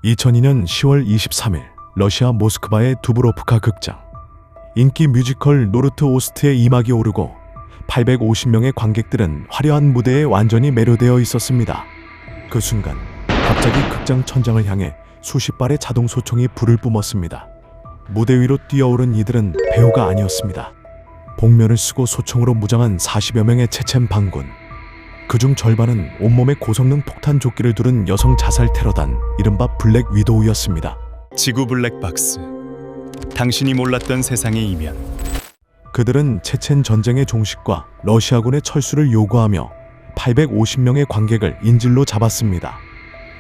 2002년 10월 23일 러시아 모스크바의 두브로프카 극장. 인기 뮤지컬 노르트 오스트의 이막이 오르고 850명의 관객들은 화려한 무대에 완전히 매료되어 있었습니다. 그 순간 갑자기 극장 천장을 향해 수십 발의 자동 소총이 불을 뿜었습니다. 무대 위로 뛰어오른 이들은 배우가 아니었습니다. 복면을 쓰고 소총으로 무장한 40여 명의 체첸 반군. 그중 절반은 온몸에 고성능 폭탄 조끼를 두른 여성 자살 테러단, 이른바 블랙 위도우였습니다. 지구 블랙박스. 당신이 몰랐던 세상의 이면. 그들은 체첸 전쟁의 종식과 러시아군의 철수를 요구하며 850명의 관객을 인질로 잡았습니다.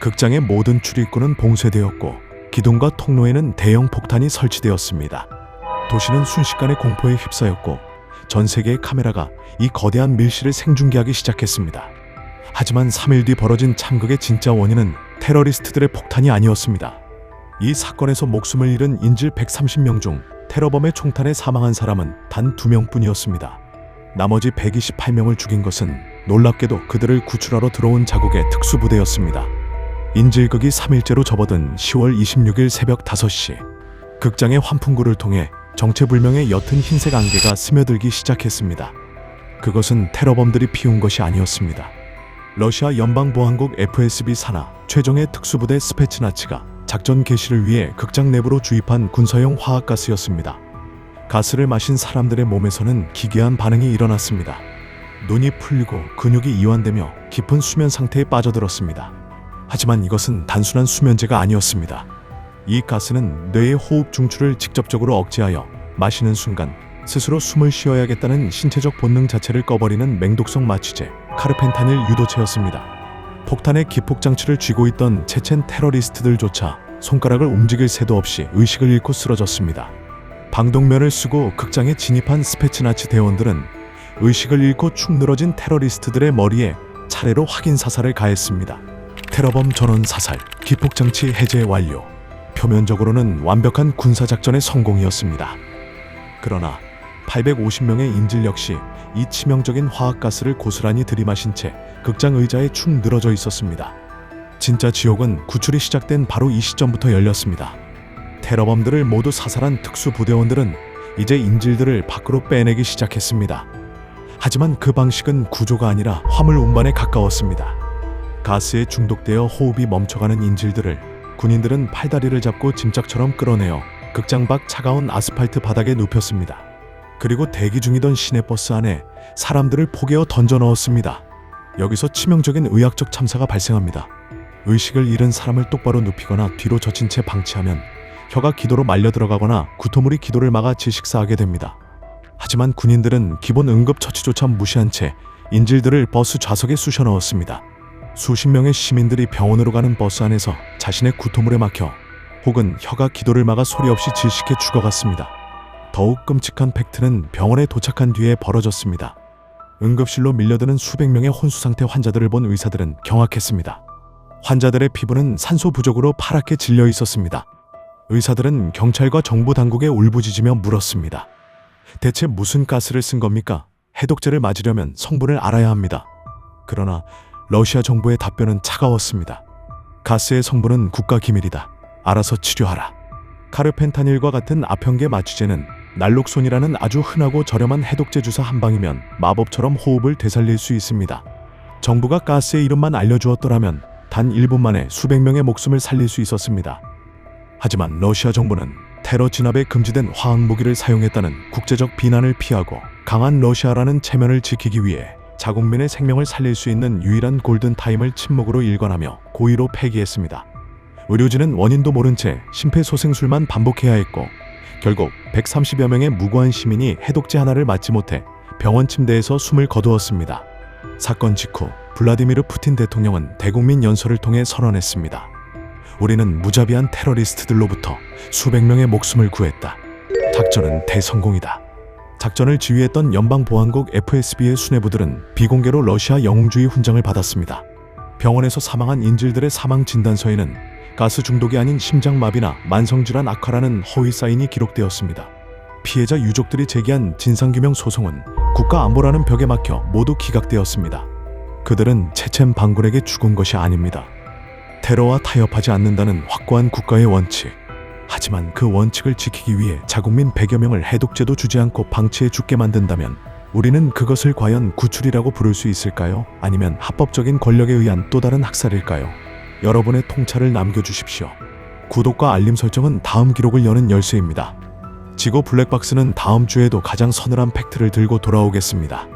극장의 모든 출입구는 봉쇄되었고 기둥과 통로에는 대형 폭탄이 설치되었습니다. 도시는 순식간에 공포에 휩싸였고 전 세계의 카메라가 이 거대한 밀실을 생중계하기 시작했습니다. 하지만 3일 뒤 벌어진 참극의 진짜 원인은 테러리스트들의 폭탄이 아니었습니다. 이 사건에서 목숨을 잃은 인질 130명 중 테러범의 총탄에 사망한 사람은 단 2명뿐이었습니다. 나머지 128명을 죽인 것은 놀랍게도 그들을 구출하러 들어온 자국의 특수부대였습니다. 인질극이 3일째로 접어든 10월 26일 새벽 5시, 극장의 환풍구를 통해 정체불명의 옅은 흰색 안개가 스며들기 시작했습니다. 그것은 테러범들이 피운 것이 아니었습니다. 러시아 연방보안국 FSB 산하 최종의 특수부대 스페츠나츠가 작전 개시를 위해 극장 내부로 주입한 군사용 화학가스였습니다. 가스를 마신 사람들의 몸에서는 기괴한 반응이 일어났습니다. 눈이 풀리고 근육이 이완되며 깊은 수면 상태에 빠져들었습니다. 하지만 이것은 단순한 수면제가 아니었습니다. 이 가스는 뇌의 호흡 중추를 직접적으로 억제하여 마시는 순간 스스로 숨을 쉬어야겠다는 신체적 본능 자체를 꺼버리는 맹독성 마취제, 카르펜타닐 유도체였습니다. 폭탄의 기폭장치를 쥐고 있던 체첸 테러리스트들조차 손가락을 움직일 새도 없이 의식을 잃고 쓰러졌습니다. 방독면을 쓰고 극장에 진입한 스페츠나츠 대원들은 의식을 잃고 축 늘어진 테러리스트들의 머리에 차례로 확인 사살을 가했습니다. 테러범 전원 사살, 기폭장치 해제 완료. 표면적으로는 완벽한 군사작전의 성공이었습니다. 그러나 850명의 인질 역시 이 치명적인 화학가스를 고스란히 들이마신 채 극장 의자에 축 늘어져 있었습니다. 진짜 지옥은 구출이 시작된 바로 이 시점부터 열렸습니다. 테러범들을 모두 사살한 특수부대원들은 이제 인질들을 밖으로 빼내기 시작했습니다. 하지만 그 방식은 구조가 아니라 화물 운반에 가까웠습니다. 가스에 중독되어 호흡이 멈춰가는 인질들을 군인들은 팔다리를 잡고 짐짝처럼 끌어내어 극장 밖 차가운 아스팔트 바닥에 눕혔습니다. 그리고 대기 중이던 시내버스 안에 사람들을 포개어 던져 넣었습니다. 여기서 치명적인 의학적 참사가 발생합니다. 의식을 잃은 사람을 똑바로 눕히거나 뒤로 젖힌 채 방치하면 혀가 기도로 말려 들어가거나 구토물이 기도를 막아 질식사하게 됩니다. 하지만 군인들은 기본 응급처치조차 무시한 채 인질들을 버스 좌석에 쑤셔 넣었습니다. 수십 명의 시민들이 병원으로 가는 버스 안에서 자신의 구토물에 막혀 혹은 혀가 기도를 막아 소리 없이 질식해 죽어갔습니다. 더욱 끔찍한 팩트는 병원에 도착한 뒤에 벌어졌습니다. 응급실로 밀려드는 수백 명의 혼수상태 환자들을 본 의사들은 경악했습니다. 환자들의 피부는 산소 부족으로 파랗게 질려 있었습니다. 의사들은 경찰과 정부 당국에 울부짖으며 물었습니다. 대체 무슨 가스를 쓴 겁니까? 해독제를 맞으려면 성분을 알아야 합니다. 그러나 러시아 정부의 답변은 차가웠습니다. 가스의 성분은 국가 기밀이다. 알아서 치료하라. 카르펜타닐과 같은 아평계 마취제는 날록손이라는 아주 흔하고 저렴한 해독제 주사 한 방이면 마법처럼 호흡을 되살릴 수 있습니다. 정부가 가스의 이름만 알려주었더라면 단 1분 만에 수백 명의 목숨을 살릴 수 있었습니다. 하지만 러시아 정부는 테러 진압에 금지된 화학무기를 사용했다는 국제적 비난을 피하고 강한 러시아라는 체면을 지키기 위해 자국민의 생명을 살릴 수 있는 유일한 골든타임을 침묵으로 일관하며 고의로 폐기했습니다. 의료진은 원인도 모른 채 심폐소생술만 반복해야 했고 결국 130여 명의 무고한 시민이 해독제 하나를 맞지 못해 병원 침대에서 숨을 거두었습니다. 사건 직후 블라디미르 푸틴 대통령은 대국민 연설을 통해 선언했습니다. 우리는 무자비한 테러리스트들로부터 수백 명의 목숨을 구했다. 작전은 대성공이다. 작전을 지휘했던 연방보안국 FSB의 수뇌부들은 비공개로 러시아 영웅주의 훈장을 받았습니다. 병원에서 사망한 인질들의 사망 진단서에는 가스 중독이 아닌 심장마비나 만성질환 악화라는 허위 사인이 기록되었습니다. 피해자 유족들이 제기한 진상규명 소송은 국가안보라는 벽에 막혀 모두 기각되었습니다. 그들은 체첸 반군에게 죽은 것이 아닙니다. 테러와 타협하지 않는다는 확고한 국가의 원칙. 하지만 그 원칙을 지키기 위해 자국민 100여 명을 해독제도 주지 않고 방치해 죽게 만든다면 우리는 그것을 과연 구출이라고 부를 수 있을까요? 아니면 합법적인 권력에 의한 또 다른 학살일까요? 여러분의 통찰을 남겨주십시오. 구독과 알림 설정은 다음 기록을 여는 열쇠입니다. 지고 블랙박스는 다음 주에도 가장 서늘한 팩트를 들고 돌아오겠습니다.